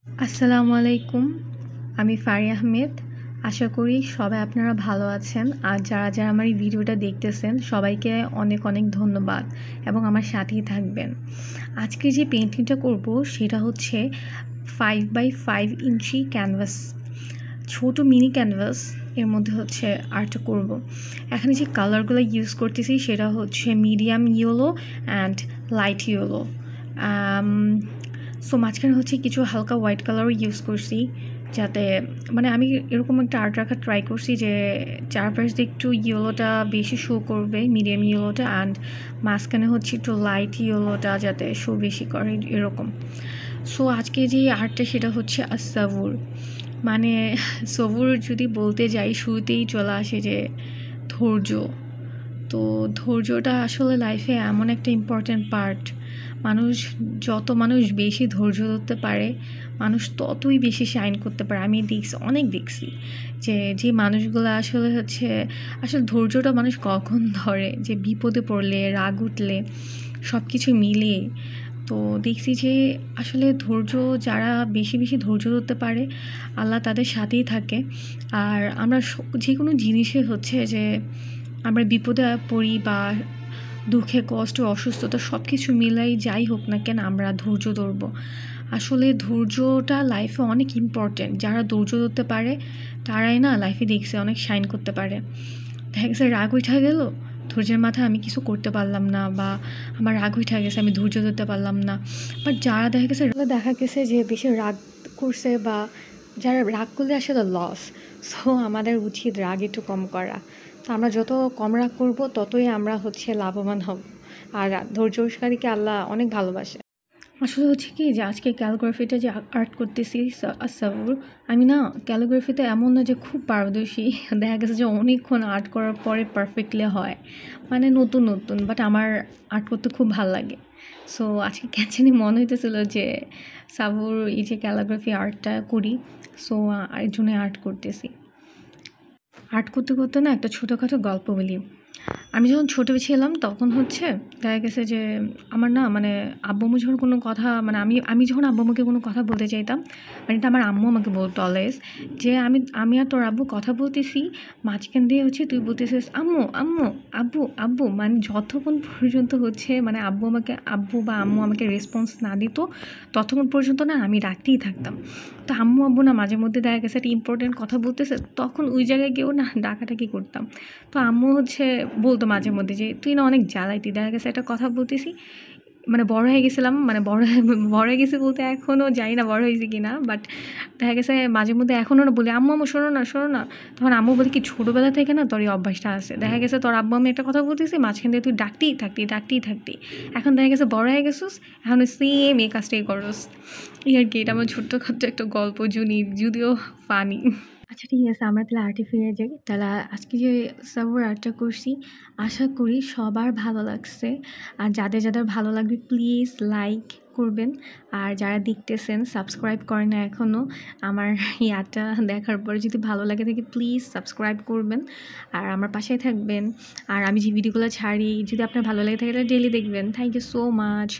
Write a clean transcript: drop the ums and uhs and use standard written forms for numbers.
আসসালামু আলাইকুম। আমি ফারিয়া আহমেদ। আশা করি সবাই আপনারা ভালো আছেন। আর যারা আমার এই ভিডিওটা দেখতেছেন সবাইকে অনেক অনেক ধন্যবাদ এবং আমার সাথেই থাকবেন। আজকে যে পেইন্টিংটা করব সেটা হচ্ছে 5x5 ইঞ্চি ক্যানভাস, ছোট মিনি ক্যানভাস। এর মধ্যে হচ্ছে আর্টটা করব। এখানে যে কালারগুলো ইউজ করতেছি সেটা হচ্ছে medium yellow and light yellow. So মাঝখানে হচ্ছে কিছু হালকা হোয়াইট কালারও ইউজ করছি, যাতে মানে আমি এরকম একটা আর্ট রাখার ট্রাই করছি যে চারপাশ দিয়ে একটু ইয়েলোটা বেশি শো করবে, মিডিয়াম ইয়েলোটা, অ্যান্ড মাঝখানে হচ্ছে একটু লাইট ইয়েলোটা যাতে শো বেশি করে এরকম। সো আজকে যে আর্টটা সেটা হচ্ছে আসাবুর, মানে সবুর যদি বলতে যাই শুরুতেই চলে আসে যে ধৈর্য। তো ধৈর্যটা আসলে লাইফে এমন একটা ইম্পর্ট্যান্ট পার্ট। যত মানুষ বেশি ধৈর্য ধরতে পারে মানুষ ততই বেশি শাইন করতে পারে। আমি অনেক দেখছি যে মানুষগুলো আসলে ধৈর্যটা মানুষ কখন ধরে, যে বিপদে পড়লে, রাগ উঠলে, সব কিছু মিলিয়ে। তো দেখছি যে আসলে ধৈর্য যারা বেশি বেশি ধৈর্য ধরতে পারে আল্লাহ তাদের সাথেই থাকে। আর আমরা যে কোনো জিনিসে যে আমরা বিপদে পড়ি বা দুঃখে, কষ্ট, অসুস্থতা সব কিছু মিলাই যাই হোক না কেন আমরা ধৈর্য ধরব। আসলে ধৈর্যটা লাইফে অনেক ইম্পর্ট্যান্ট। যারা ধৈর্য ধরতে পারে তারাই না লাইফে দেখছে অনেক শাইন করতে পারে। দেখা গেছে রাগ উঠা গেল, ধৈর্যের মাথায় আমি কিছু করতে পারলাম না, বা আমার রাগ উঠা গেছে আমি ধৈর্য ধরতে পারলাম না। বাট যারা দেখা গেছে যে বেশি রাগ করছে, বা যারা রাগ করলে আসলে লস। সো আমাদের উচিত রাগ একটু কম করা। তো আমরা যত কম রাগ করবো ততই আমরা লাভবান হব। আর ধৈর্যশালীকে আল্লাহ অনেক ভালোবাসে। আসলে কি যে আজকে ক্যালিগ্রাফিটা যে আর্ট করতেছি আসাবুর, আমি না ক্যালিগ্রাফিতে এমন না যে খুব পারদর্শী। দেখা গেছে যে অনেকক্ষণ আর্ট করার পরে পারফেক্টলি হয়, মানে নতুন নতুন, বাট আমার আর্ট করতে খুব ভালো লাগে। সো আজকে কেন মনে হইতেছিল যে সাবুর এই যে ক্যালিগ্রাফি আর্টটা করি, সো এর জন্য আর্ট করতেছি। আর্ট করতে করতে না একটা ছোটোখাটো গল্প বলি। আমি যখন ছোটো ছিলাম তখন দেখা গেছে যে আমার না মানে আব্বু যখন কোনো কথা, মানে আমি যখন আব্বুকে কোনো কথা বলতে চাইতাম, মানে এটা আমার আম্মু আমাকে বলতো অলওয়েজ, যে আমি আর তোর আব্বু কথা বলতেছি, মাঝখান দিয়ে তুই বলতেছিস আম্মু আম্মু, আব্বু আব্বু, মানে যতক্ষণ পর্যন্ত মানে আব্বু বা আম্মু আমাকে রেসপন্স না দিত ততক্ষণ পর্যন্ত না আমি ডাকতেই থাকতাম। তো আম্মু আব্বু না মাঝে মধ্যে দেখা গেছে একটা ইম্পর্টেন্ট কথা বলতেছে, তখন ওই জায়গায় গিয়েও না ডাকাটাকি করতাম। তো আম্মু বলতো মাঝে মধ্যে যে তুই না অনেক জ্বালাইতি। দেখা গেছে একটা কথা বলতেছি, মানে বড় হয়ে গেছিলাম, মানে বড় হয়ে গেছি বলতে এখনও জানি না বড় হয়েছি কি না, বাট দেখা গেছে মাঝে মধ্যে এখনও না বলি আম্মু আম্মু শোনো না। তখন আম্মু বলি কি ছোটোবেলা থেকে না তোর এই অভ্যাসটা আছে। দেখা গেছে তোর আব্বু আমি একটা কথা বলতেছি, মাঝখান দিয়ে তুই ডাকতেই থাকতি। এখন দেখা গেছে বড় হয়ে গেছিস, এখন সেম এই কাজটাই করস। এই আর কি, এটা আমার ছোট্টখাট্টো একটা গল্প, যদিও ফানি। আচ্ছা ঠিক আছে, আমরা তাহলে আর্টে ফিরে যাই। তাহলে আজকে যে সাবুর আর্টটা করছি আশা করি সবার ভালো লাগছে। আর যাদের ভালো লাগবে প্লিজ লাইক করবেন। আর যারা দেখতেছেন সাবস্ক্রাইব করেন না এখনও, আমার এই আর্টটা দেখার পরে যদি ভালো লাগে থাকে প্লিজ সাবস্ক্রাইব করবেন আর আমার পাশেই থাকবেন। আর আমি যে ভিডিওগুলো ছাড়ি যদি আপনার ভালো লাগে থাকে তাহলে ডেইলি দেখবেন। Thank you so much.